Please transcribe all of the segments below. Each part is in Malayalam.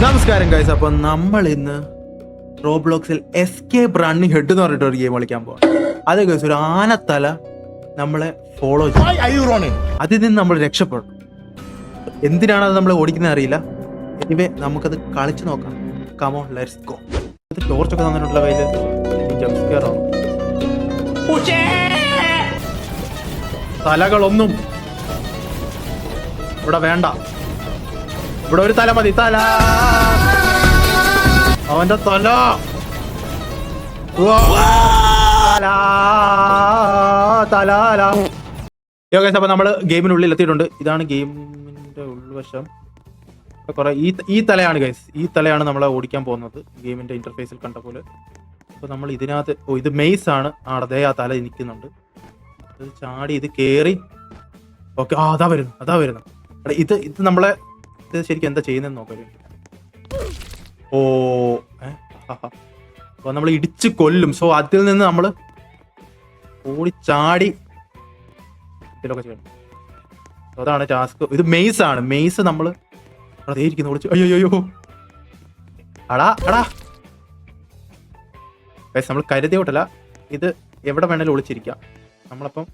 നമസ്കാരം ഗൈസ്. അപ്പൊ നമ്മൾ ഇന്ന് റോബ്ലോക്സിൽ എസ്കേപ്പ് റണ്ണിങ് ഹെഡ് എന്ന് പറഞ്ഞിട്ട് ഒരു ഗെയിം കളിക്കാൻ പോവാം. അത് ഗൈസ് ഒരു ആനത്തല നമ്മളെ ഫോളോ ചെയ്യും. അതിൽ നിന്ന് നമ്മൾ രക്ഷപ്പെടും. എന്തിനാണ് അത് നമ്മൾ ഓടിക്കുന്നത് അറിയില്ല. എനിവേ നമുക്കത് കളിച്ചു നോക്കാം. Come on let's go. അത് ടോർച്ചൊക്കെ തന്നിട്ടുള്ള കയ്യിൽ ജംപ് സ്കെയർ ആണ്. തലകളൊന്നും ഇവിടെ വേണ്ട. ഇവിടെ ഒരു തല മതി. തല, അവന്റെ തല. അപ്പൊ നമ്മള് ഗെയിമിനുള്ളിൽ എത്തിയിട്ടുണ്ട്. ഇതാണ് ഗെയിമിന്റെ ഉൾവശം. കുറെ ഈ തലയാണ് ഗൈസ്. ഈ തലയാണ് നമ്മളെ ഓടിക്കാൻ പോകുന്നത് ഗെയിമിന്റെ ഇന്റർഫേസിൽ കണ്ട പോലെ. അപ്പൊ നമ്മൾ ഇതിനകത്ത് ഇത് മെയ്സ് ആണ്. ആടതേ ആ തല നിൽക്കുന്നുണ്ട്. ഇത് ചാടി ഇത് കേറി. ഓക്കെ, അതാ വരുന്നു. ഇത് നമ്മളെ ഇത് ശരിക്കും എന്താ ചെയ്യുന്നതെന്ന് നോക്കാം. അപ്പൊ നമ്മൾ ഇടിച്ച് കൊല്ലും. സോ അതിൽ നിന്ന് നമ്മൾ ഓടിച്ചാടി ഇതിലൊക്കെ ചെയ്യണം. അതാണ് ടാസ്ക്. ഇത് മെയ്സ് ആണ്. മെയ്സ് നമ്മൾ അതേ ഇരിക്കുന്നു. ഓടിച്ചു. അയ്യോ അടാ നമ്മൾ കരുതിയോട്ടല്ല. ഇത് എവിടെ വേണേലും ഒളിച്ചിരിക്കാം. നമ്മളപ്പം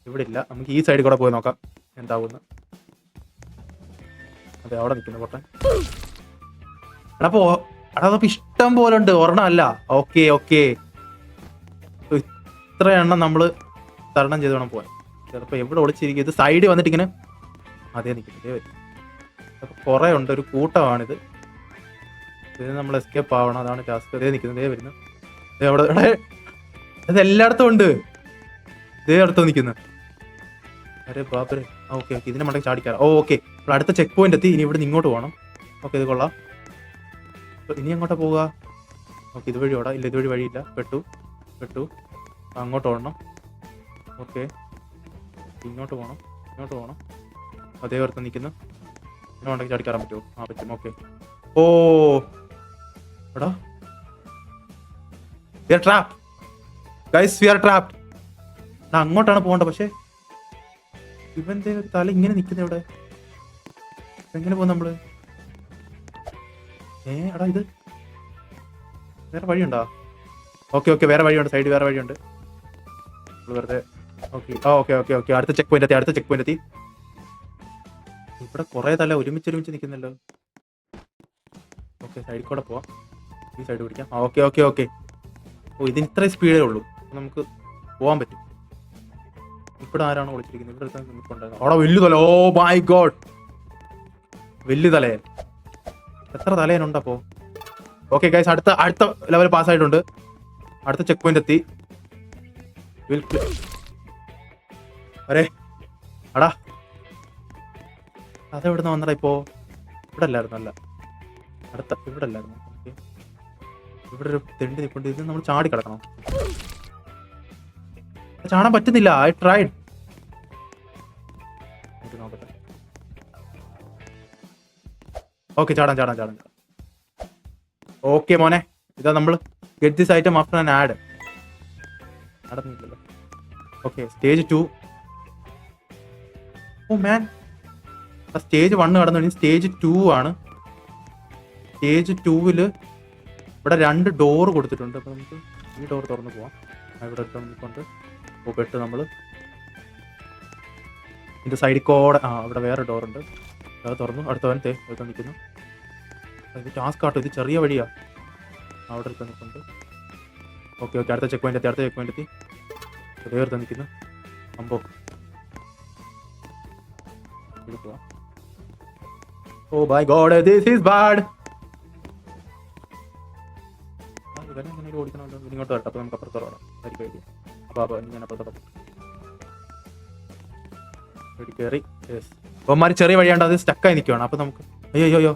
ഇവിടെ ഇല്ല. നമുക്ക് ഈ സൈഡിൽ കൂടെ പോയി നോക്കാം എന്താവുന്നു. അതെ, അവിടെ നിൽക്കുന്നു പൊട്ടൻ. അപ്പൊ ഇഷ്ടം പോലെ ഉണ്ട്, ഒരെണ്ണം അല്ല. ഓക്കെ ഇത്ര എണ്ണം നമ്മള് തരണം ചെയ്ത് വേണം പോവാൻ. ചിലപ്പോ എവിടെ ഒളിച്ചിരിക്കും. ഇത് സൈഡിൽ വന്നിട്ട് ഇങ്ങനെ അതേ നിൽക്കുന്നു. അപ്പൊ കുറെ ഉണ്ട്, ഒരു കൂട്ടമാണിത്. ഇത് നമ്മൾ എസ്കേപ്പ് ആവണം. അതാണ് ടാസ്ക്. അതേ നിൽക്കുന്നത്. ദേ വരുന്നു. അവിടെ ഇത് എല്ലായിടത്തും ഉണ്ട്. ഇതേ അടുത്ത് നിൽക്കുന്നു. അരെ ബാബരെ. ഓക്കെ ഇതിനെ മണ്ടേ ചാടിക്കാറ്. ഓക്കെ, ഇപ്പോൾ അടുത്ത ചെക്ക് പോയിന്റ് എത്തി. ഇനി ഇവിടെ നിന്ന് ഇങ്ങോട്ട് പോകണം. ഓക്കെ, ഇത് കൊള്ളാം. ഇനി അങ്ങോട്ടാ പോവുക? ഓക്കെ, ഇതുവഴി ഓടാം. ഇല്ല, ഇതുവഴി വഴിയില്ല. പെട്ടു. അങ്ങോട്ട് ഓടണം. ഓക്കെ, ഇങ്ങോട്ട് പോകണം. അതേ ഓർത്ത് നിൽക്കുന്നു. ഇങ്ങനെ മണ്ടേ ചാടിക്കാറാൻ പറ്റുമോ? പറ്റും. ഓക്കെ. എടാ, we are trapped guys. We are trapped. അങ്ങോട്ടാണ് പോകേണ്ടത്. പക്ഷേ ഇവന്റെ ഒരു തല ഇങ്ങനെ നിൽക്കുന്നത്. ഇവിടെ എങ്ങനെ പോകും നമ്മള്? എടാ, ഇത് വേറെ വഴിയുണ്ടോ? ഓക്കെ വേറെ വഴിയുണ്ട്. സൈഡ് വേറെ വഴിയുണ്ട്. വെറുതെ ഓക്കെ അടുത്ത ചെക്ക് പോയിന്റ് എത്തി. ഇവിടെ കുറെ തല ഒരുമിച്ച് നിൽക്കുന്നല്ലോ. ഓക്കെ, സൈഡിൽ കൂടെ പോവാം. ഈ സൈഡ് പിടിക്കാം. ഓക്കെ. ഇതിന് ഇത്രയും സ്പീഡേ ഉള്ളൂ. നമുക്ക് പോവാൻ പറ്റും. ഇവിടെ ആരാണ് വിളിച്ചിരിക്കുന്നത്? ഇവിടെ അവിടെ വലിയ തല. ഓ മൈ ഗോഡ്, വലിയ തലയൻ. എത്ര തലയനുണ്ടപ്പോ? ഓക്കെ ഗൈസ്, അടുത്ത ലെവൽ പാസ്സായിട്ടുണ്ട്. അടുത്ത ചെക്ക് പോയിന്റ് എത്തി. അരേ അടാ, അതെവിടുന്ന് വന്നടാ? ഇപ്പോ ഇവിടെ അല്ലായിരുന്നു. അല്ല, ഇവിടെ അല്ലായിരുന്നു. ഇവിടെ ഒരു തെണ്ടി നിൽപ്പുണ്ട്. ഇത് നമ്മൾ ചാടി കിടക്കണം. ചാടാൻ പറ്റുന്നില്ല. I tried. നോക്കട്ടെ. ഓക്കെ, ചാടാൻ. ഓക്കെ മോനെ, ഇതാ നമ്മൾ get this item after an ad. നടന്നില്ലല്ലോ. Okay, stage 2. Oh man, stage 1 കടന്നു. ഇനി സ്റ്റേജ് 2 ആണ്. സ്റ്റേജ് 2 ഇവിടെ 2 ഡോർ കൊടുത്തിട്ടുണ്ട്. അപ്പൊ നമുക്ക് ഈ ഡോർ തുറന്ന് പോവാം. ഇവിടെ കൊണ്ട് പെട്ട് നമ്മൾ ഇതിന്റെ സൈഡിൽ കൂടെ ഇവിടെ വേറെ ഡോർ ഉണ്ട്. അത് തുറന്നു. അടുത്തവൻ നിൽക്കുന്നു. ഇത് ടാസ്ക് ആട്ടോ. ഇത് ചെറിയ വഴിയാ. അവിടെ നിൽക്കുന്നുണ്ട്. ഓക്കെ അടുത്ത ചെക്ക് പോയിന്റ് എത്തി. വേറെ നിൽക്കുന്നു. അമ്പോ oh my god, this is bad. ഇവനെങ്ങനെ ഓടിക്കണമല്ലോ. ഇങ്ങോട്ട് വരട്ടെ. അപ്പൊ നമുക്ക് അപ്പുറത്തോടെ ഓടാം. ഞാൻ അപ്പുറത്തോടെ കയറി. അവന്മാര് ചെറിയ വഴിയാണ്ട് അത് സ്റ്റക്കായി നിൽക്കുവാണ്. അപ്പൊ നമുക്ക് അയ്യോ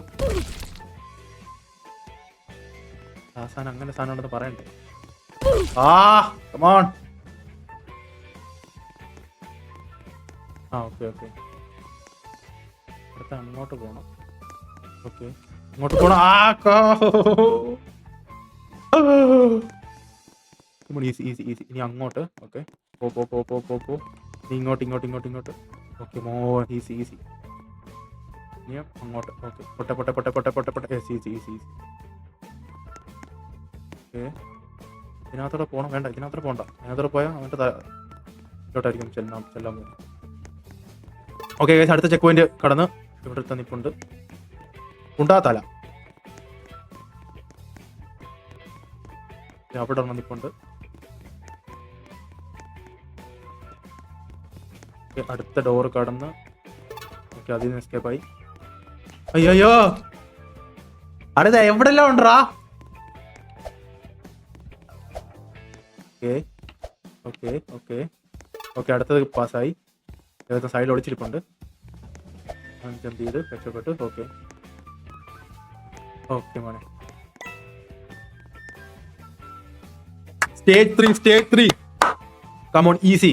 ആ സാധനം അങ്ങനെ സാധനം ഉണ്ടെന്ന് പറയണ്ടേ? കമോൺ. ഓക്കെ അടുത്ത അങ്ങോട്ട് പോണം. ഓക്കെ, ഇങ്ങോട്ട് പോണം. ഈസി. ഇനി അങ്ങോട്ട്. ഓക്കെ, പോ. ഇങ്ങോട്ട്. ഓക്കെ മോൻ, ഈസി. ഇനി അങ്ങോട്ട്. ഓക്കെ, പൊട്ടെ പൊട്ടെ പൊട്ടെ പൊട്ടെ പൊട്ടെ പൊട്ടെ. Easy easy easy. ഓക്കെ, ഇതിനകത്തോടെ പോകണം. വേണ്ട, ഇതിനകത്തോടെ പോകണ്ട. ഇതിനകത്തോടെ പോയാൽ അവൻ്റെ ഇതോട്ടായിരിക്കും ചെല്ലാൻ പോകുന്നത്. ഓക്കെ ഗൈസ്, അടുത്ത ചെക്ക് പോയിന്റ് കടന്ന് ഇവിടെ നിൽപ്പുണ്ട്. ഉണ്ടാത്തല അവിടെ നിൽപ്പുണ്ട്. അടുത്ത ഡോറ് കടന്ന് ഓക്കെ, അതിൽ നിന്ന് എസ്കേപ്പായി. അയ്യോ, അതെ എവിടെല്ലാം ഉണ്ടാ. ഓക്കെ ഓക്കെ ഓക്കെ ഓക്കെ, അടുത്തത് പാസ്സായി. ഏകദേശം സൈഡിൽ ഒളിച്ചിരിപ്പുണ്ട്. ജമ്പ് ചെയ്ത് രക്ഷപ്പെട്ടു. ഓക്കെ ഓക്കെ മോനെ. Stage 3 come on, easy.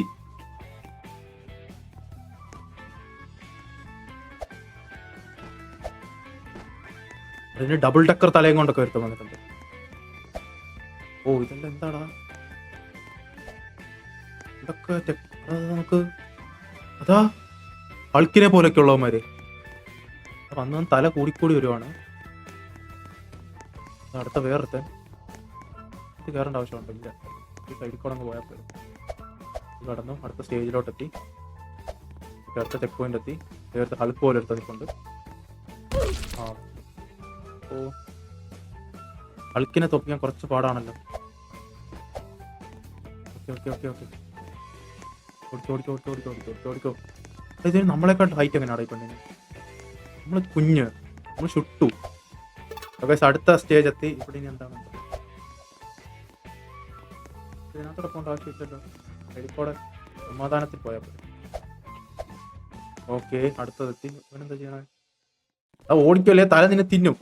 അതിന് ഡബിൾ ടക്കർ തലയും കൊണ്ടൊക്കെ വരുത്താൻ വന്നിട്ടുണ്ട്. ഓ, ഇതെല്ലാം എന്താടാ ഇതൊക്കെ? നമുക്ക് അതാ ഹൾക്കിനെ പോലൊക്കെ ഉള്ളവന്മാര് വന്ന് തല കൂടിക്കൂടി വരുവാണ്. അടുത്ത വേറൊരുത്തൻ. ഇത് കയറേണ്ട ആവശ്യമുണ്ടോ? ഇല്ല, ഈ സൈഡിൽ കൂടെ അങ്ങ് പോയാൽ പോലും. കടന്നു അടുത്ത സ്റ്റേജിലോട്ടെത്തി. അടുത്ത ചെക്ക് പോയിന്റ് എത്തി. നേരത്തെ ഹൾക്ക് പോലെ എടുത്ത് നിൽക്കുന്നുണ്ട്. ആ, ഓ, ഹൾക്കിനെ തോപ്പിക്കാൻ കുറച്ച് പാടാണല്ലോ. ഓക്കെ ഓക്കെ ഓക്കെ ഓക്കെ, ഓടിക്കോ ഓടിക്കോ ഓടിക്കോ ഓടിക്കോ ഓടിക്കോ ഓടിക്കോ. ഇതിന് നമ്മളെക്കാട്ട് ഹൈറ്റ് എങ്ങനെയാണ് ഈ പെണ്ണിന്? നമ്മൾ കുഞ്ഞ്, നമ്മൾ ചുട്ടു. ഓക്കെ, അടുത്ത സ്റ്റേജ് എത്തി. ഇവിടെ ഇനി എന്താണ്? ഇതിനകത്തോടെ പോകേണ്ട ആവശ്യമില്ലല്ലോ. ഹരിക്കോടെ സമാധാനത്തിൽ പോയാൽ പോയി. ഓക്കെ, അടുത്തതെത്തി. ഇവനെന്താ ചെയ്യണേ? ഓടിക്കല്ലേ, തല നിന്നെ തിന്നും.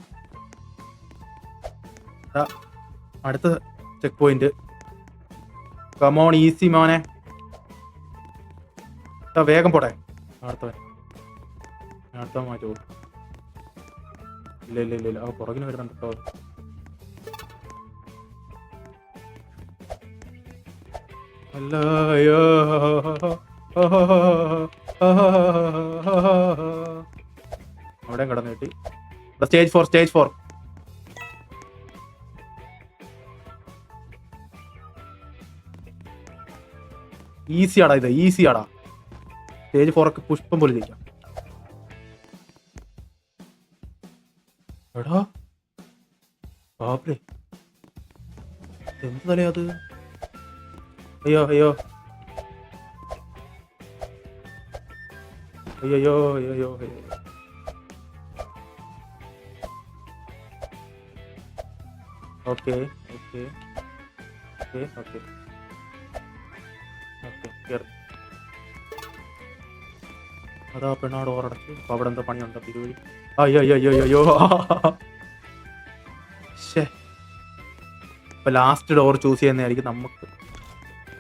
അടുത്ത ചെക്ക് പോയിന്റ്. കമോൺ, ഈസി മോനെ. വേഗം പോട്ടെ. അടുത്ത മാറ്റോ? ഇല്ല ഇല്ല ഇല്ല ഇല്ല, പുറകിന് വരുന്നുണ്ട് കേട്ടോ. അല്ല, അയ്യോ, അവിടെയും കടന്നു കിട്ടി. സ്റ്റേജ് 4 ഈസിയാടാ, ഇത് ഈസിയാടാ. സ്റ്റേജ് 4 ഒക്കെ പുഷ്പം പോലെ ജയിക്കാം. എടാ ബാബേ, എന്ത് തലയാ അത്? അയ്യോ അയ്യോ അയ്യോ അയ്യോ അയ്യോ. Okay okay okay okay okay, കയറി. അതാ പെണ്ണാട് ഓറടച്ചു. അപ്പൊ അവിടെ എന്താ പണിയുണ്ടോ? തിരുവഴി. അയ്യോ അയ്യോ അയ്യോ അയ്യോ. ശേ, ഇപ്പൊ ലാസ്റ്റ് ഡോർ ചൂസ് ചെയ്യുന്നതായിരിക്കും നമുക്ക്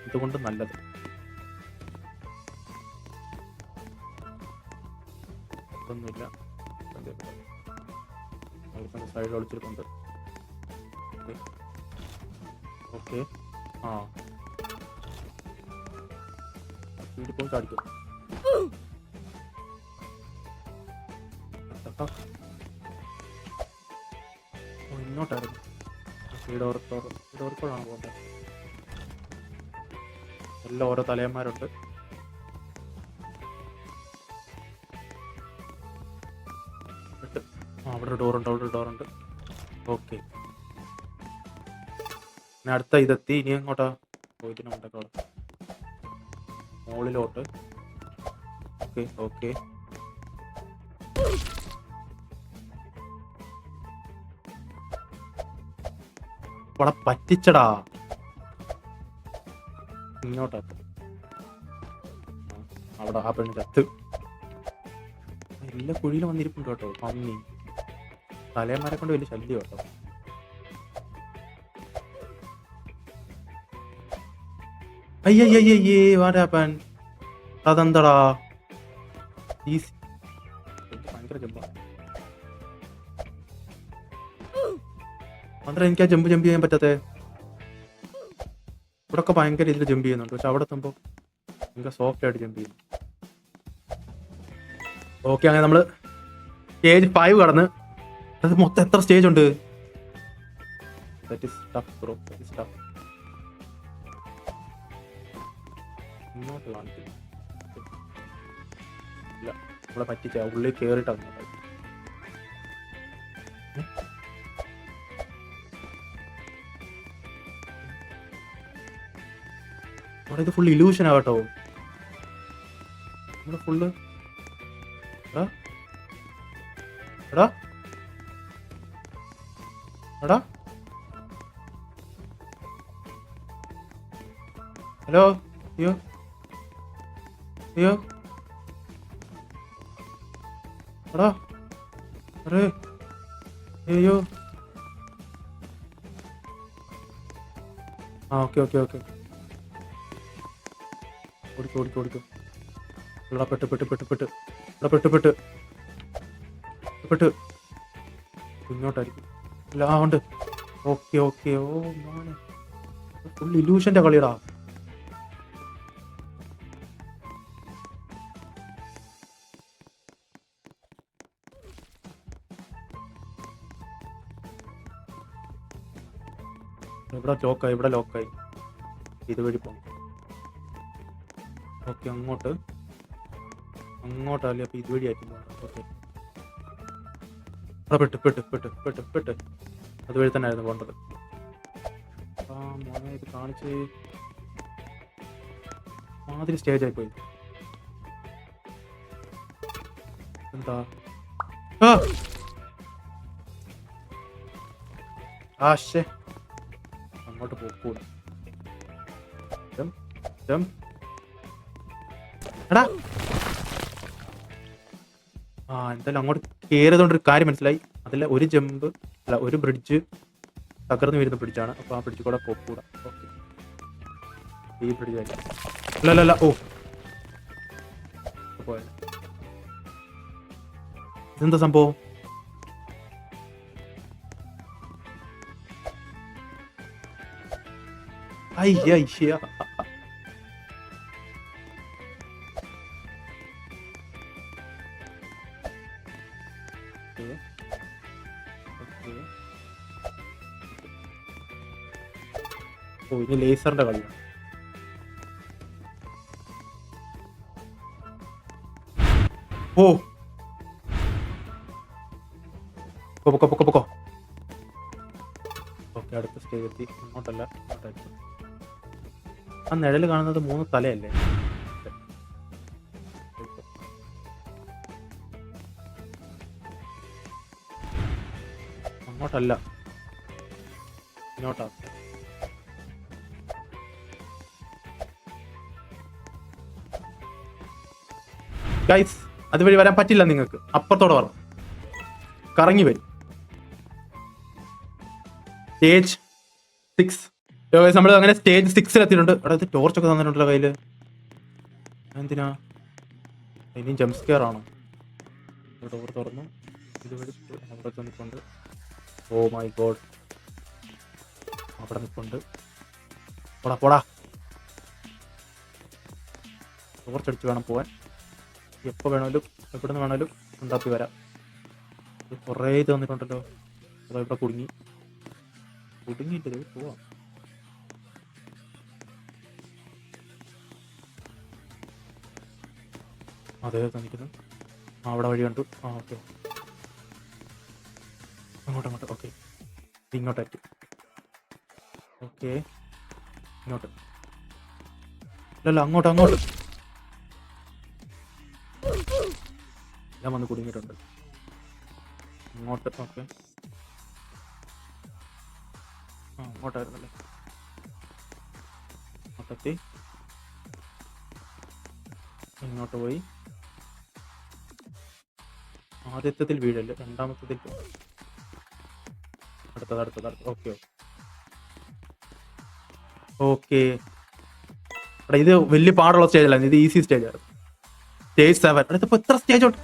ഇതുകൊണ്ട് നല്ലത്. ഒന്നുമില്ല, സൈഡിൽ ഒളിച്ചിട്ടുണ്ട്. ഓക്കെ, ആ സ്പീഡിൽ പോയി കാണിക്കും. ഇങ്ങോട്ടായിരുന്നു. ഇടോർക്കോടാണ് പോകുന്നത്. എല്ലാം ഓരോ തലയന്മാരുണ്ട്. അവിടെ ഒരു ഡോറുണ്ട്, അവിടെ ഒരു ഡോറുണ്ട്. ഓക്കെ, ഇനി അടുത്ത ഇതെത്തി. ഇനി എങ്ങോട്ടാ? ഇതിനുണ്ടോ മുകളിലോട്ട്. ഓക്കെ ഓക്കെ, അവിടെ പറ്റിച്ചടാ. ഇങ്ങോട്ടാ, അവിടെ ആ പെണ്ണ് ചത്ത്. എല്ലാ കുഴിയിലും വന്നിരിപ്പുണ്ട് കേട്ടോ പന്നി. തലയന്മാരെ കൊണ്ട് വലിയ ശല്യം കേട്ടോ. അയ്യയ്യേ, വാരാപ്പൻ അതെന്താടാ? ഭയങ്കര ജമ്പ. അന്നേരം എനിക്ക് ആ ജമ്പ് ചെയ്യാൻ പറ്റാത്തേ. ഇവിടെ ഒക്കെ ഭയങ്കര ഇതിൽ ജമ്പ് ചെയ്യുന്നുണ്ട്. പക്ഷെ അവിടെ എത്തുമ്പോൾ ഭയങ്കര സോഫ്റ്റ് ആയിട്ട് ജമ്പ് ചെയ്യുന്നു. ഓക്കെ, അങ്ങനെ നമ്മള് സ്റ്റേജ് 5 കടന്ന്. അത് മൊത്തം എത്ര സ്റ്റേജ് ഉണ്ട്? That is tough, bro. That is tough. ഇങ്ങോട്ട് കാണിക്കില്ല. ഇല്ല, നമ്മളെ പറ്റിച്ച ഉള്ളിൽ കയറിയിട്ടാണ്. അവിടെ ഇത് ഫുൾ ഇലൂഷൻ ആകട്ടോ. നമ്മുടെ ഫുള്ള് എടാ എടാ എടാ ഹലോ. അയ്യോ അയ്യോ എടാ അറേ അയ്യോ. ആ ഓക്കെ ഓക്കെ ഓക്കെ. ഓടിക്കോ ഓടിക്കോ ഓടിക്കോ. ഇവിടെ പെട്ട് പെട്ട് പെട്ട് പെട്ട് ഇവിടെ പെട്ട് പെട്ട് പെട്ട് ഇങ്ങോട്ടായിരിക്കും. ഇല്ല ആ ഉണ്ട്. Okay okay. ഓ മോനെ ഫുൾ ഇലൂഷന്റെ കളിയടാ. ഇവിടെ ലോക്കായി, ഇവിടെ ലോക്കായി. ഇതുവഴി പോകാം. ഓക്കെ അങ്ങോട്ട് അങ്ങോട്ടല്ലേ. അപ്പൊ ഇതുവഴി ആയിരിക്കും. ഓക്കെ പെട്ട് പെട്ട് പെട്ട് പെട്ട് പെട്ട് അതുവഴി തന്നെ ആയിരുന്നു പോകേണ്ടത്. ആ മോനെ ഇത് കാണിച്ച് മാതിരി സ്റ്റേജ് ആയിപ്പോയി. എന്താ ആശേ അങ്ങോട്ട് പോക്കൂല. എടാ ആ എന്തായാലും അങ്ങോട്ട് കയറിയതുകൊണ്ടൊരു കാര്യം മനസ്സിലായി. അതിൽ ഒരു ജമ്പ് അല്ല ഒരു ബ്രിഡ്ജ് തകർന്നു വരുന്ന ബ്രിഡ്ജാണ്. അപ്പോൾ ആ ബ്രിഡ്ജ് കൂടെ പോക്കൂടാ. ഓക്കെ ഈ ബ്രിഡ്ജ് ആയി. അല്ല അല്ല. ഓ പോയ ഇതെന്താ സംഭവം? അയ്യ ഓ ഇനി ലേസറിന്റെ കളിയാണ്. ഓ പൊക്കോ പൊക്കോ പൊക്കോ. ഓക്കെ അടുത്ത സ്റ്റേജ് എത്തി. അങ്ങോട്ടല്ല അങ്ങോട്ടായിരിക്കും. ആ നിഴല് കാണുന്നത് 3 തലയല്ലേ? അങ്ങോട്ടല്ല ഇങ്ങോട്ടാ. ഗൈസ് അതുവഴി വരാൻ പറ്റില്ല നിങ്ങൾക്ക്. അപ്പുറത്തോടെ വരണം. കറങ്ങി വരും. സ്റ്റേജ് 6 നമ്മൾ അങ്ങനെ സ്റ്റേജ് 6 എത്തിയിട്ടുണ്ട്. അവിടെ ഇത് ടോർച്ചൊക്കെ തന്നിട്ടുണ്ടല്ലോ കയ്യില്. എന്തിനാ? ഇനിയും ജംപ് സ്കെയർ ആണോ? ഡോർ തുറന്നു. ഇതുവഴി അവിടെ നിൽപ്പുണ്ട്. ഓ മൈ ഗോഡ് അവിടെ നിൽപ്പുണ്ട്. പോടാ പോടാ. ടോർച്ചടിച്ച് വേണം പോവാൻ. എപ്പോൾ വേണമെങ്കിലും എവിടെ നിന്ന് വേണമെങ്കിലും ഉണ്ടാക്കി വരാം. ഇത് കുറേ ഇത് തന്നിട്ടുണ്ടല്ലോ. അതോ ഇവിടെ കുടുങ്ങിയിട്ട് പോവാം. അതേ തന്നിരിക്കുന്നു. ആ അവിടെ വഴി കണ്ടു. ആ ഓക്കെ അങ്ങോട്ട്. ഓക്കെ ഇങ്ങോട്ടായിരിക്കും. ഓക്കെ ഇങ്ങോട്ട് അല്ലല്ല അങ്ങോട്ട്. ഞാൻ വന്ന് കുടുങ്ങിയിട്ടുണ്ട്. അങ്ങോട്ട്. ഓക്കെ ആ അങ്ങോട്ടായിരുന്നല്ലേ. അങ്ങോട്ടെത്തി. ഇങ്ങോട്ട് പോയി. ആദ്യത്തിൽ വീഴല്ലേ, രണ്ടാമത്തതിൽ അടുത്തത്. Okay okay. എടാ ഇത് വലിയ പാടുള്ള സ്റ്റേജ് അല്ല, ഇത് ഈസി സ്റ്റേജ് ആയിരുന്നു. സ്റ്റേജ് 7. അടുത്തപ്പോ എത്ര സ്റ്റേജ് ഉണ്ട്?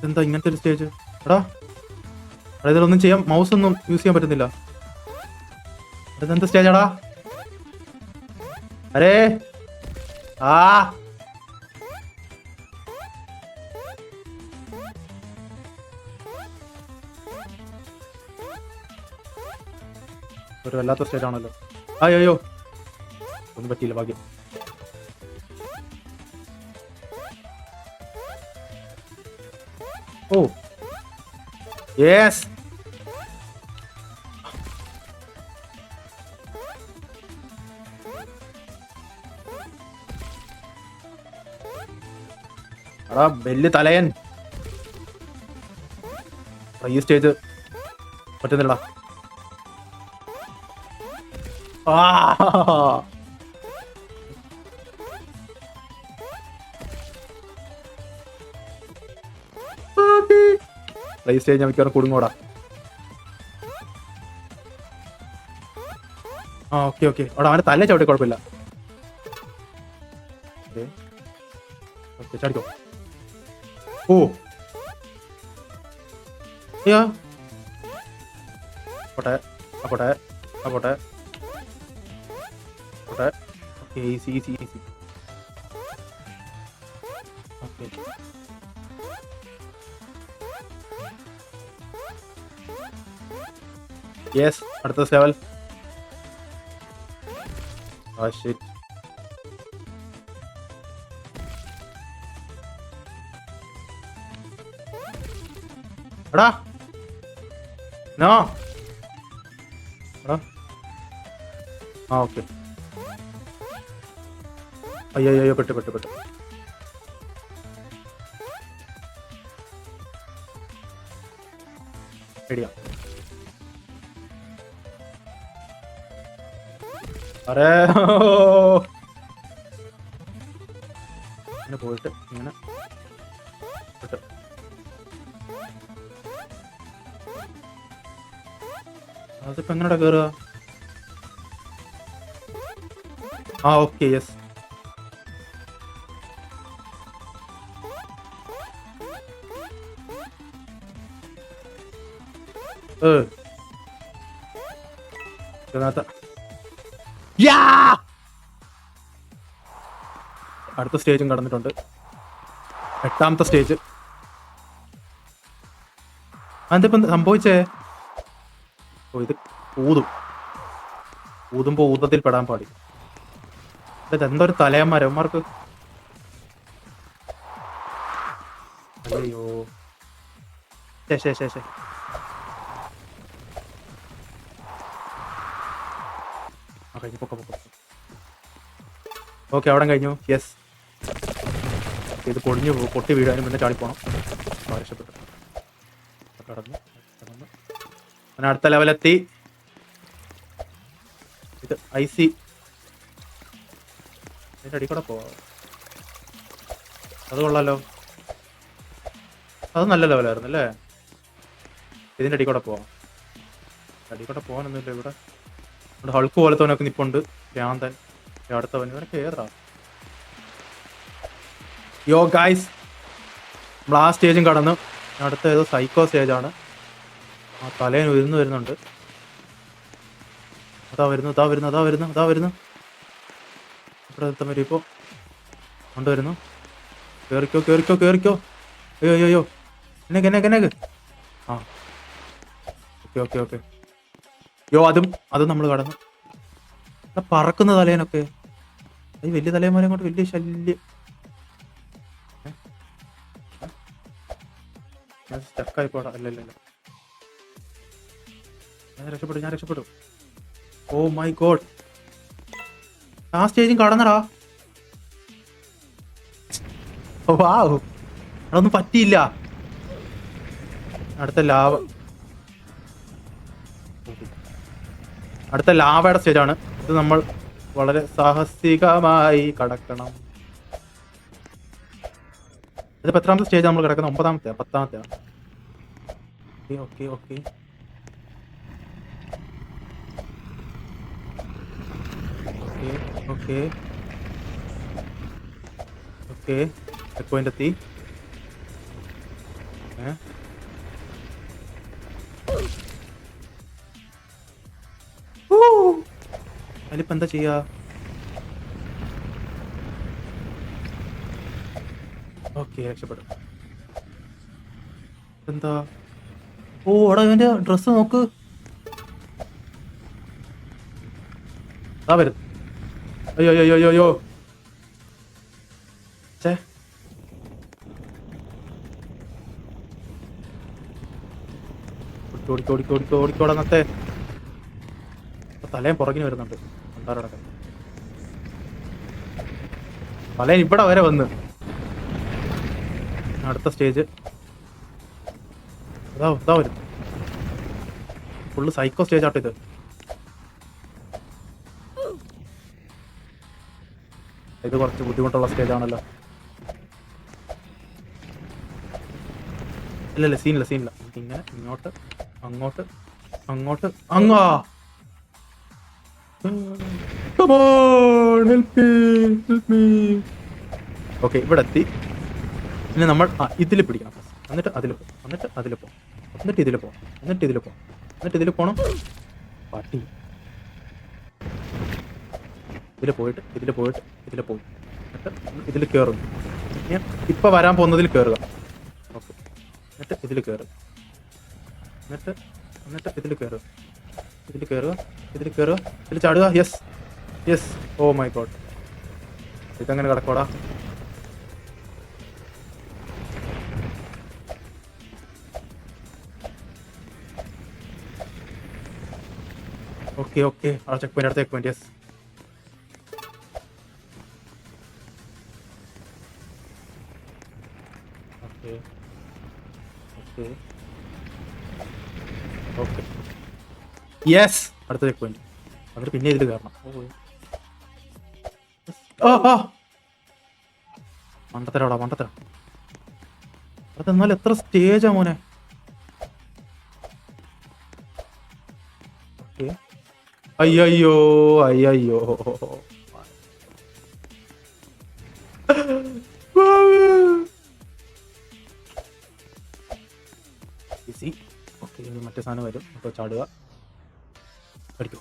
എന്താ ഇങ്ങനത്തെ ഒരു സ്റ്റേജ്? എടാ ഇതിലൊന്നും ചെയ്യാം, മൗസ് ഒന്നും യൂസ് ചെയ്യാൻ പറ്റുന്നില്ല. ഇതെന്താ സ്റ്റേജാടാ? അരേ ആ ഒരു വല്ലാത്ത സ്റ്റേജ് ആണല്ലോ. അയ്യോ ഒന്നും പറ്റിയില്ല, ഭാഗ്യം. Oh yes. എടാ വലിയ തലയൻ, ഈ സ്റ്റേജ് പറ്റുന്നില്ലടാ. ഈ സ്റ്റേജ് ഞാൻ മിക്കവാറും കുടുങ്ങോടാ. Okay okay. അവിടെ അവനെ തല ചവിട്ടി കുഴപ്പമില്ല. ചാടിക്കോ. ഓ പോട്ടെ പോട്ടെ പോട്ടെ പോട്ടെ. Okay easy easy easy. Okay yes, അടുത്ത ലെവൽ. ആ ഷിറ്റ്. എടാ നോ. എടാ ആ ഓക്കെ. അയ്യോ പെട്ടു പെട്ടു പെട്ടു. റെഡിയാ. അറേ ഇങ്ങനെ പോയിട്ട് ഇങ്ങനെ പെട്ടു. അതിപ്പോ എങ്ങനെയാ കേറുക? ആ ഓക്കെ യെസ്. അടുത്ത സ്റ്റേജും കടന്നിട്ടുണ്ട്, 8ാമത്തെ സ്റ്റേജ്. അതിപ്പം സംഭവിച്ചേ? ഓ ഇത് ഊതുമ്പോ ഊതത്തിൽ പെടാൻ പാടി. ഇതെന്തോ ഒരു തലയന്മാരന്മാർക്ക്. അയ്യോ ശേ. കഴിഞ്ഞു പൊക്ക. ഓക്കെ അവിടെ കഴിഞ്ഞു. യെസ്. ഇത് പൊട്ടി വീഴാനും പിന്നെ ചാടിപ്പോണം. ആവശ്യപ്പെട്ടു കടന്നു. അങ്ങനെ അടുത്ത ലെവലെത്തി. ഇത് IC ഇതിൻ്റെ അടി കൂടെ പോവാം. അത് കൊള്ളാലോ, അത് നല്ല ലെവലായിരുന്നു അല്ലേ. ഇതിൻ്റെ അടി കൂടെ പോവാം. അടി കൂടെ പോകാനൊന്നുമില്ല. ഇവിടെ ഹൾക്ക് പോലത്തവനൊക്കെ നിപ്പുണ്ട്. ഭ്രാന്തൻ അടുത്തവൻ. ഇവനൊക്കെ ഏതാ? യോ ഗായ്സ്, നമ്മൾ ആ സ്റ്റേജും കടന്നു. അടുത്ത ഏതോ സൈക്കോ സ്റ്റേജാണ്. ആ തലേന് വരുന്നുണ്ട്. അതാ വരുന്നു. ഇവിടെ എത്താൻ വരും ഇപ്പോൾ. കൊണ്ടുവരുന്നു. കേറിക്കോ. അയ്യോ എന്നേക്ക്. ആ ഓക്കെ. യോ അതും നമ്മൾ കടന്നു. പറക്കുന്ന തലേനൊക്കെ. ഈ വലിയ തലേമാരെ കൊണ്ട് വലിയ ശല്യം. ഞാൻ സ്റ്റക്കായി പോടാ. അല്ലല്ല ഞാൻ രക്ഷപ്പെടും. ഓ മൈ ഗോഡ്, ആ സ്റ്റേജും കടന്നടാ. വാവ്, അതൊന്നും പറ്റിയില്ല. അടുത്ത ലാവയുടെ സ്റ്റേജാണ് ഇത്. നമ്മൾ വളരെ സാഹസികമായി കടക്കണം. ഇതിപ്പോ എത്രാമത്തെ സ്റ്റേജ് നമ്മൾ കിടക്കുന്നത്? 9ാമത്തെ 10ാമത്തെ? ഓക്കെ. ചെക്ക് പോയിന്റ് എത്തി. അതിലിപ്പോ എന്താ ചെയ്യാ? ഓക്കെ രക്ഷപ്പെടും. എന്താ? ഓ എടാ ഇവന്റെ ഡ്രസ്സ് നോക്ക്. അതാ വരും. അയ്യോ അയ്യോ അയ്യോ അയ്യോ. ചേ ഓടിക്കോ ഓടിക്കോ ഓടിക്കോ ഓടിക്കോടന്നത്തെ തലയും പുറകിന് വരുന്നുണ്ട്. ഉണ്ടാറടക്കം തലയും ഇവിടെ വരെ വന്ന്. അടുത്ത സ്റ്റേജ് അതാ ഇതാ വരും. ഫുള്ള് സൈക്കോ സ്റ്റേജ് ആട്ടോ ഇത്. ഇത് കുറച്ച് ബുദ്ധിമുട്ടുള്ള സ്റ്റേജ് ആണല്ലോ. ഇല്ലല്ല സീനില്ല സീനില്ല. ഇങ്ങനെ ഇങ്ങോട്ട് അങ്ങോട്ട് അങ്ങോട്ട് അങ്ങാ. ഓക്കെ ഇവിടെ എത്തി. പിന്നെ നമ്മൾ ഇതിൽ പിടിക്കണം. എന്നിട്ട് അതിൽ പോകും. എന്നിട്ട് അതിൽ പോകും. എന്നിട്ട് ഇതിൽ പോകും. എന്നിട്ട് ഇതിൽ പോകും. എന്നിട്ട് ഇതിൽ പോകണം. പട്ടി ഇതിൽ പോയിട്ട് ഇതിൽ പോയിട്ട് ഇതിൽ പോകും. എന്നിട്ട് ഇതിൽ കയറും. ഞാൻ ഇപ്പൊ വരാൻ പോകുന്നതിൽ കയറുക. ഓക്കെ എന്നിട്ട് ഇതിൽ കയറുക. എന്നിട്ട് എന്നിട്ട് ഇതിൽ കയറുക. ഇതിൽ കയറുക. ഇതിൽ കയറുക. ഇതിൽ ചാടുക. Yes yes. Oh my god. ഇതെങ്ങനെ കിടക്കോടാ. Okay okay. ആ ചെക്ക് പോയിന്റ്. അടുത്ത check point. Yes. Okay okay okay yes. അടുത്ത ചെക്ക് പോയിന്റ്. എന്നിട്ട് പിന്നെ ഇതിൽ കയറണം. മണ്ടത്തരാടാ മണ്ടത്തര. അതെന്നാലും എത്ര സ്റ്റേജാ മോനെ. ഓക്കെ അയ്യോ അയ്യോ. ഈസി. ഓക്കെ മറ്റേ സാധനം വരും. അപ്പോൾ ചാടുക. അടിക്കോ.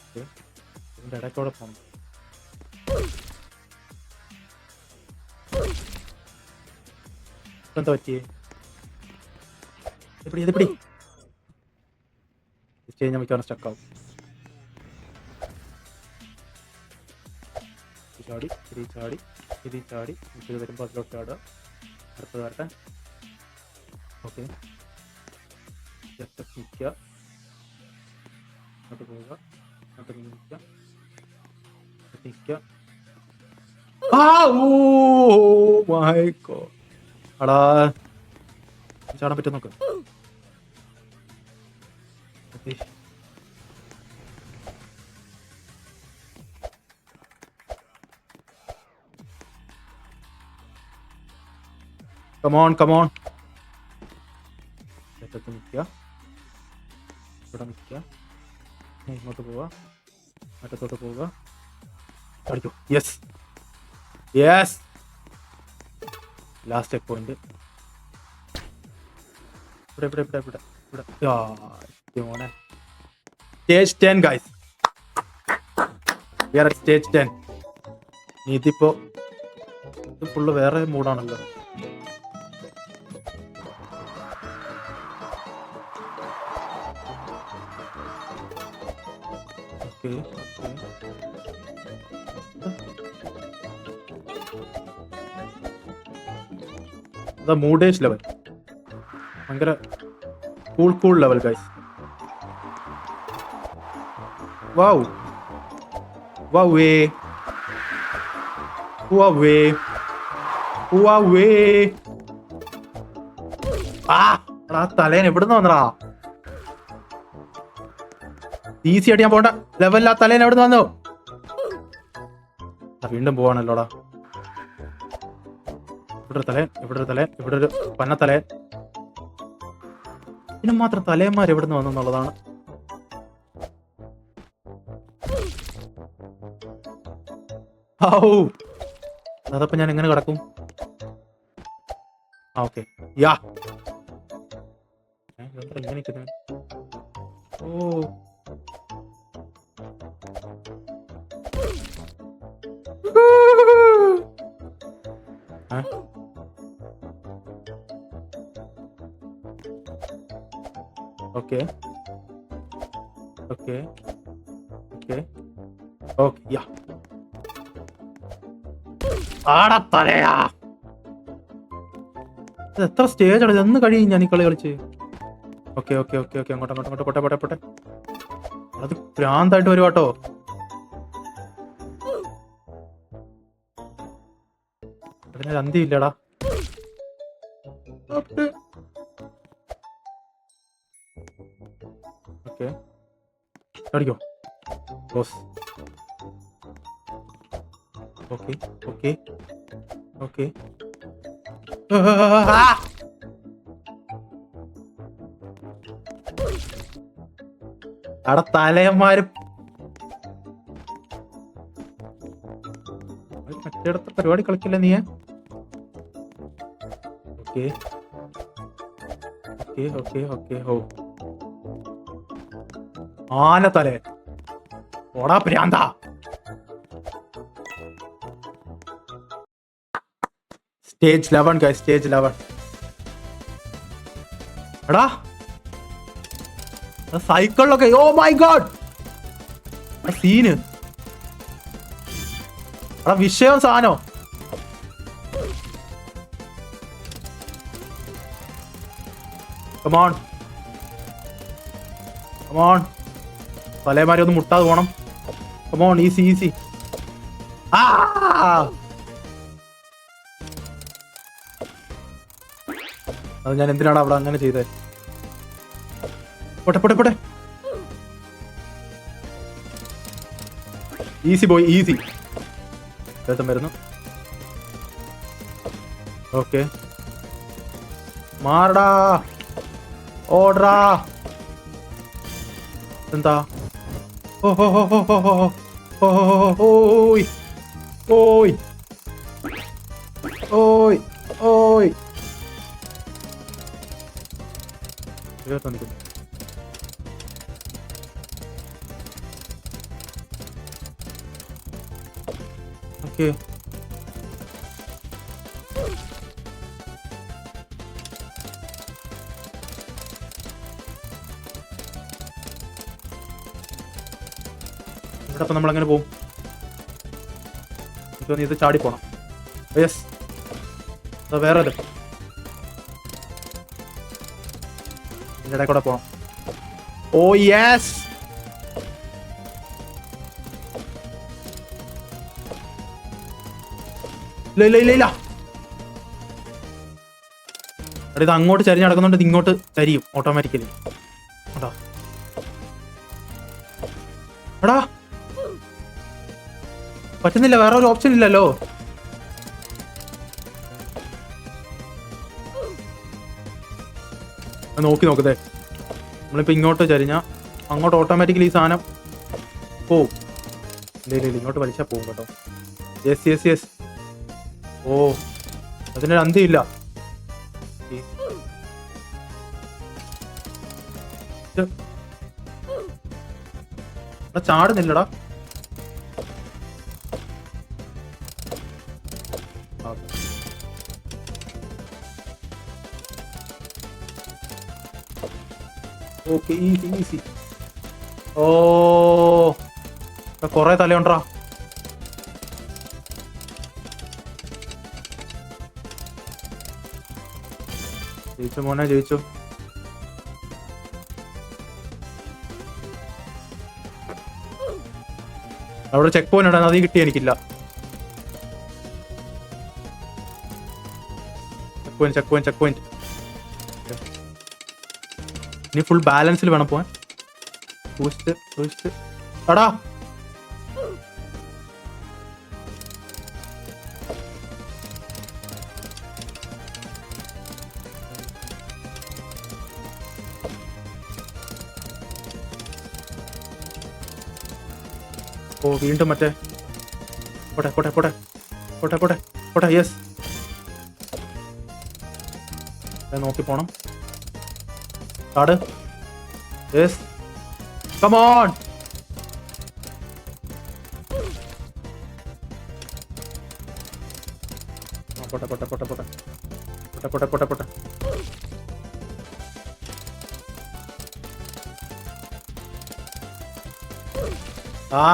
ഓക്കെ ഇതിൻ്റെ ഇടയ്ക്കോടെ പോകണം. എന്താ പറ്റിയേ. എപ്പിടി ഇതെപ്പിടി. സ്റ്റേജ് മിക്കവാറും സ്റ്റക്കാവും. ചാടി ഇരി ചാടി ഇരി ചാടി ഇത് വരുമ്പോൾ അതിലോട്ട് ചാടുക. അടുത്തത് വരട്ടെ. ഓക്കെ ജസ്റ്റ് നിൽക്കുക. അങ്ങോട്ട് പോവുക. അങ്ങോട്ട് നിൽക്കുക. നിൽക്കുക. My God. അടാ ചാടാൻ പറ്റും നോക്ക്. Come on come on. ഏറ്റത്ത് നിൽക്കുക. ഇവിടെ നിൽക്കുക. ഇങ്ങോട്ട് പോവുക. അറ്റത്തോട്ട് പോവുക. അടിക്കൂ. Yes yes. Last check point. ഇവിടെ ഇവിടെ ഇവിടെ ഇവിടെ ഇവിടെ മോനെ. Stage 10 guys. We are at stage 10. ഇതിപ്പോ ഇത് ഫുള്ള് വേറെ മൂഡാണല്ലോ. ഓക്കെ അതാ മൂഡേജ് ലെവൽ. ഭയങ്കര കൂൾ ലെവൽ ഗൈസ്. വൗ വൗവേ വൗവേ വൗവേ. ആ തലേൻ എവിടുന്ന് വന്നടാ. ഈസി ആയിട്ട് ഞാൻ പോണ്ട ലെവലിൽ ആ തലേൻ എവിടുന്ന് വന്നു. വീണ്ടും പോവാണല്ലോടാ. ഇവിടെ ഒരു തലേൻ ഇവിടെ ഒരു തലേൻ ഇവിടെ ഒരു പന്ന തലേൻ. ഇതിന് മാത്രം തലേന്മാർ എവിടുന്ന് വന്നു എന്നുള്ളതാണ്. അതപ്പോ ഞാൻ എങ്ങനെ കിടക്കും. ഓക്കെ യാ ഇങ്ങനെ. Oh okay okay okay okay yeah ആടാ തലയാ. ഇത് എത്ര സ്റ്റേജ് ആണ്? ഇതൊന്ന് കഴിയും ഞാൻ ഈ കളി കളിച്ച്. ഓക്കെ ഓക്കെ ഓക്കെ ഓക്കെ അങ്ങോട്ട് അങ്ങോട്ട് അങ്ങോട്ട് പൊട്ടെ പൊട്ടെ പൊട്ടെ. അത് ഭ്രാന്തായിട്ട് വരും കേട്ടോ. അതിന് അന്തിയില്ലടാ. ഓക്കെ അടിക്കോ ബോസ്. ഓക്കെ ഓക്കെ ഓക്കെ അവിടെ തലയന്മാരും മറ്റേടത്തെ പരിപാടി കളിക്കില്ല നീ. Okay okay okay okay oh ആന തലേ ഓടാ പ്രാന്ത. Stage 11 guys, stage 11. എടാ സൈക്കിളിലൊക്കെ ഓ മൈ ഗോഡ് സീന്. എടാ വിഷയം സാധനോ. കമോൺ കമോൺ തലേമാരി ഒന്ന് മുട്ടാതെ പോണം. Come on easy easy. ആ അത് ഞാൻ എന്തിനാണ് അവിടെ അങ്ങനെ ചെയ്തേ. പോട്ടെ പോട്ടെ പോട്ടെ. Easy boy easy. വരുന്നു. ഓക്കെ മാറടാ ഓടറാ. എന്താ ഓയ് ഓയ് ഓയ് ഓയ്. ഓക്കെ ഇവിടെ നമ്മൾ അങ്ങനെ പോകും. ഇത് ചാടി പോണം. യെസ് വേറെ ഇതിന്റെ ഇടയിൽ കൂടെ പോണം. ഓ യെസ് ഇല്ല ഇല്ല ഇല്ല. എടാ ഇത് അങ്ങോട്ട് ചരിഞ്ഞ് നടക്കുന്നുണ്ട്, ഇത് ഇങ്ങോട്ട് ചരിയും ഓട്ടോമാറ്റിക്കലി. എടാ പറ്റുന്നില്ല, വേറെ ഒരു ഓപ്ഷൻ ഇല്ലല്ലോ. നോക്കി നോക്കതേ, നമ്മളിപ്പോ ഇങ്ങോട്ട് ചരിഞ്ഞ അങ്ങോട്ട് ഓട്ടോമാറ്റിക്കലി ഈ സാധനം പോവും. ഇല്ല ഇല്ല ഇങ്ങോട്ട് വലിച്ചാൽ പോവും കേട്ടോ. Yes yes yes. ഓ അതിനൊരു അന്തിയില്ല. ചാടുന്നില്ലടാ. Okay easy easy. ഓ കൊറേ തലയുണ്ടാ. ജയിച്ചു മോനെ ജയിച്ചു. അവിടെ ചെക്ക് പോയിന്റ് ഉണ്ടായിരുന്നു, അത് കിട്ടി എനിക്കില്ല. Check point check point check point. ഇനി ഫുൾ ബാലൻസിൽ വേണം പോവാൻ. എടാ ഓ വീണ്ടും മറ്റേ പോട്ടെ പോട്ടെ പോട്ടെ പോട്ടെ പോട്ടെ പോട്ടെ. യെസ് നോക്കി പോണം. കാട് യെസ് കമോൺ. പോട്ടെ പോട്ടെ പോട്ടെ പോട്ടെ പോട്ടെ പോട്ടെ പോട്ടെ പോട്ടെ. ആ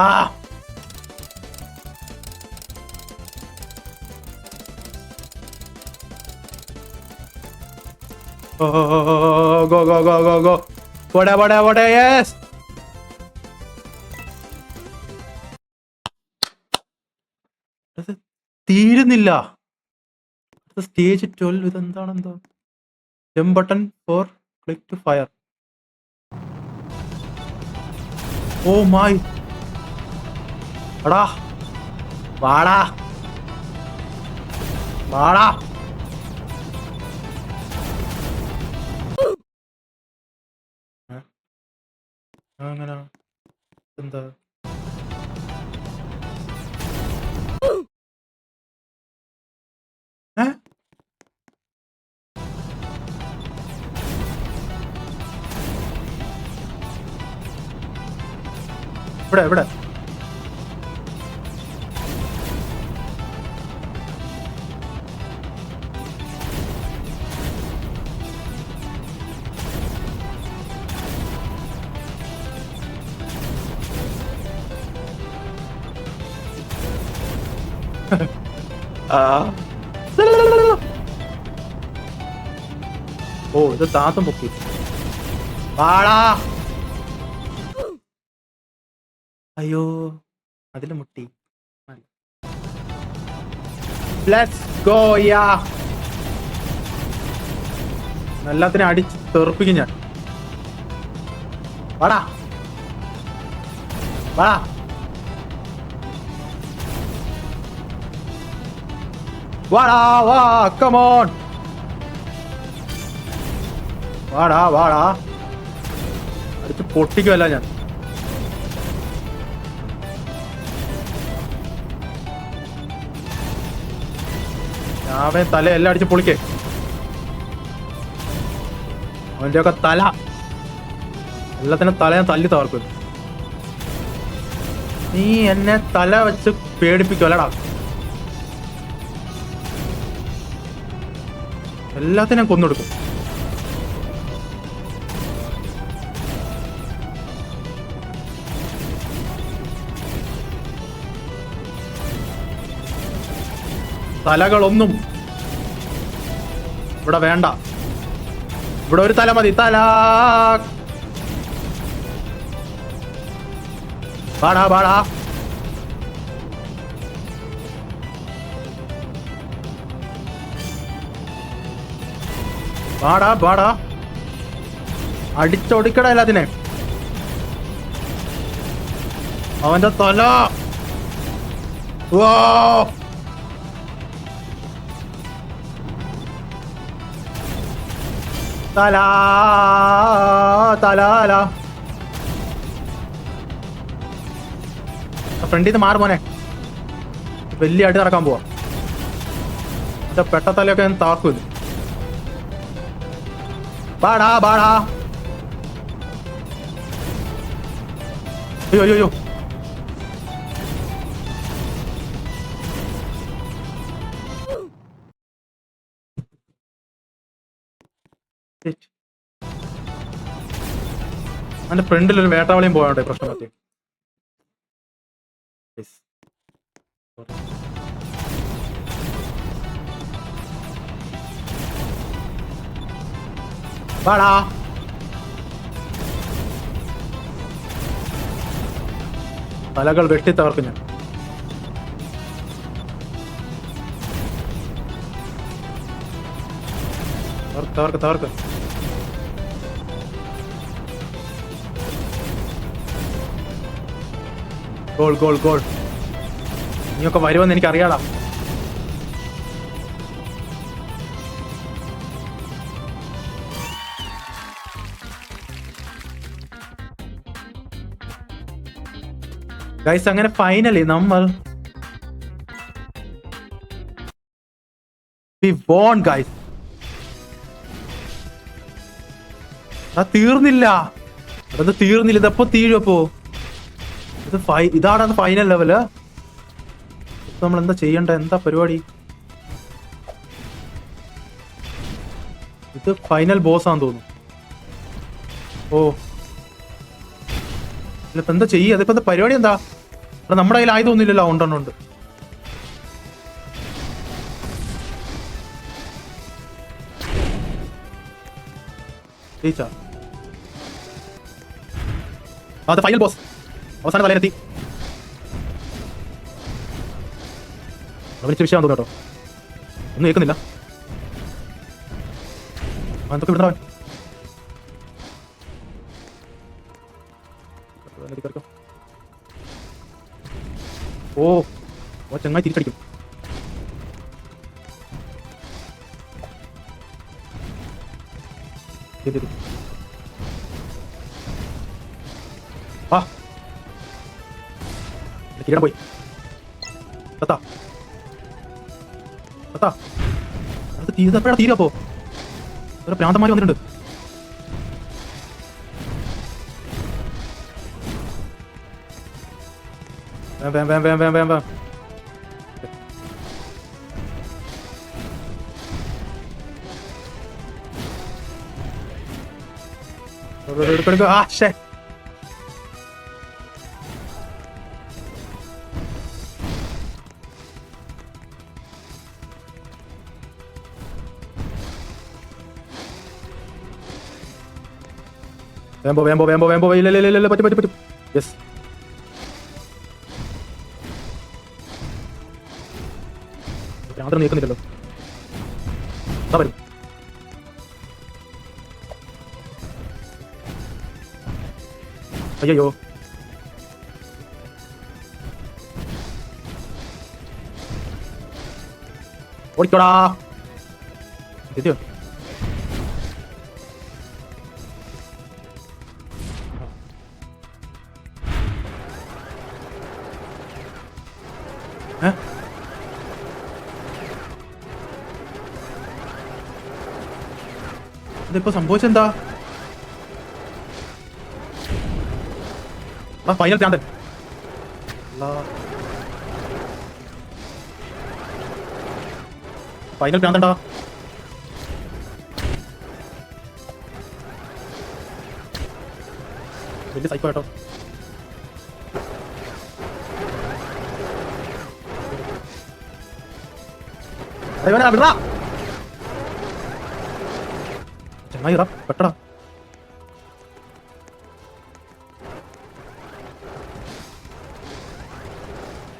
Oh, go, go, go, go, go. What, yes. തീരുന്നില്ല. സ്റ്റേജ് 12 ഇതെന്താണെന്തോ. Jump button for click to fire. Oh my. എടാ വാടാ വാടാ. അങ്ങനെ എന്താ ഇവിടെ ഇവിടെ ഓ ഇത് താത്തം പൊക്കി. വാടാ. അയ്യോ അതില് മുട്ടി. ലെറ്റ്സ് ഗോ യാ. എല്ലാത്തിനും അടിച്ച് തെറിപ്പിക്കും ഞാൻ. വാടാ വാടാ. വാടാ വാ കമോൺ. വാടാ വാടാ. അടിച്ച് പൊട്ടിക്കുമല്ല ഞാൻ. അവൻ തല എല്ലാം അടിച്ച് പൊളിക്കേ. അവന്റെ ഒക്കെ തല എല്ലാത്തിനും തല ഞാൻ തല്ലി തകർക്കും. നീ എന്നെ തല വെച്ച് പേടിപ്പിക്കുമല്ലടാ. എല്ലാത്തിനും കൊന്നൊടുക്കും. തലകളൊന്നും ഇവിടെ വേണ്ട. ഇവിടെ ഒരു തല മതി. തല. വാടാ വാടാ. വാടാ വാടാ. അടിച്ചൊടിക്കട എല്ലാത്തിനെ. അവന്റെ തല. ഓ തല തല. ഫ്രണ്ടിൽ നിന്ന് മാറി മോനെ. വലിയ അടി നടക്കാൻ പോവാ. എന്റെ പെട്ട തലയൊക്കെ ഞാൻ താക്കും. ബാടാ ബാടാ. അയ്യോ അയ്യോ. അതിന്റെ ഫ്രണ്ടിൽ ഒരു വേട്ടാവളിയും പോയോട്ടെ. പ്രശ്നം പറ്റി. വാടാ. തലകൾ വെട്ടി തകർക്കും ഞാൻ. തകർക്ക് തകർക്ക്. Goal goal goal. നീയൊക്കെ വരുമെന്ന് എനിക്ക് അറിയാടാ. ഗൈസ് അങ്ങനെ ഫൈനലി നമ്മൾ ഗൈസ്. തീർന്നില്ല. അത് തീർന്നില്ല. ഇതെപ്പോ തീരും? അപ്പോ ഇതാണ് ഫൈനൽ ലെവല്. നമ്മൾ എന്താ ചെയ്യണ്ട? എന്താ പരിപാടി? ഇത് ഫൈനൽ ബോസ് ആണെന്ന് തോന്നുന്നു. ഓ ഇപ്പൊ എന്താ ചെയ്യ? അതിപ്പോ എന്താ പരിപാടി? എന്താ നമ്മുടെ കയ്യിൽ ആയതൊന്നുമില്ലല്ലോ. ഉണ്ടുണ്ട്. ജയിച്ചാ? അത് ഫൈനൽ ബോസ് അവസാന തലയിലെത്തി. വിളിച്ച വിഷയം തോന്നുന്നു കേട്ടോ. ഒന്നും കേൾക്കുന്നില്ല. എന്തൊക്കെ വിടണവൻ. ഓ ഓ ചങ്ങായി തിരിച്ചടിക്കും. ആ കിരീടം പോയി. തത്താ തത്താ അത് എപ്പോഴാണ് തീരപ്പോ? ഓരോ പ്രാന്തന്മാര് വന്നിട്ടുണ്ട്. വേം വേം വേം വേം വേം വേം. എടുക്കെടുക്ക. ആ ശേ വേമ്പോ വേമ്പോ വേമ്പോ വേമ്പോ. ഇല്ല ഇല്ല ഇല്ല പറ്റും പറ്റും പറ്റും. യെസ് യാത്ര നീക്കുന്നില്ലല്ലോ. അതാ വരും. അയ്യോ ഓടിക്കോടാ. എത്തിയോ? ഇതിപ്പോ സംഭവിച്ചെന്താ? ഫൈനൽ പ്രാന്തൻ. ഫൈനൽ പ്രാന്തണ്ടാ. വലിയ സൈക്കോ കേട്ടോ. വിടാ ചങ്ങായി ഇറാ പെട്ടടാ.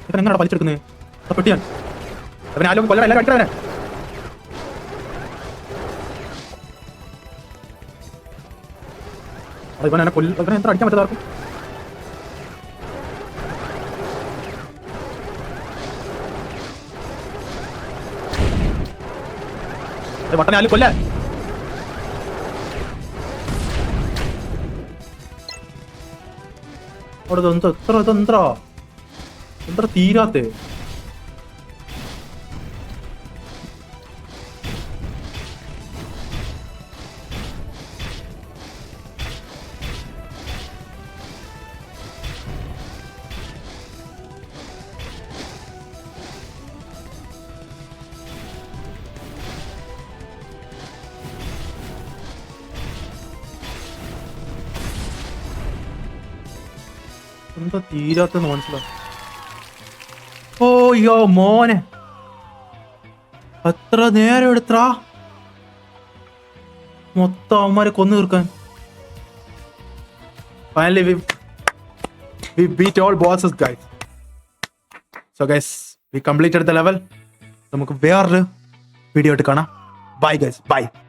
ഇവൻ എങ്ങനെയാ വലിച്ചെടുക്കുന്നത്? പെട്ടിയാൻ അവനെ ആലോചിക്കും കൊല്ലം എല്ലാവരും അടിക്കണവനെ. ഇവനെ ഇവനെ എത്ര അടിക്കാൻ പറ്റാതാർക്കും. വട്ടനെ ആലും കൊല്ല. അവിടെ എത്ര തീരാത്തെ. എന്താ തീരാത്തെന്ന് മനസ്സിലാവും. ഓ യോ മോനെ എത്ര നേരം എടുത്താ മൊത്തം അവന്മാരെ കൊന്നു തീർക്കാൻ. Finally we beat all bosses guys. So guys we completed the level. നമുക്ക് വേറൊരു വീഡിയോ ആയിട്ട് കാണാം. Bye guys, bye.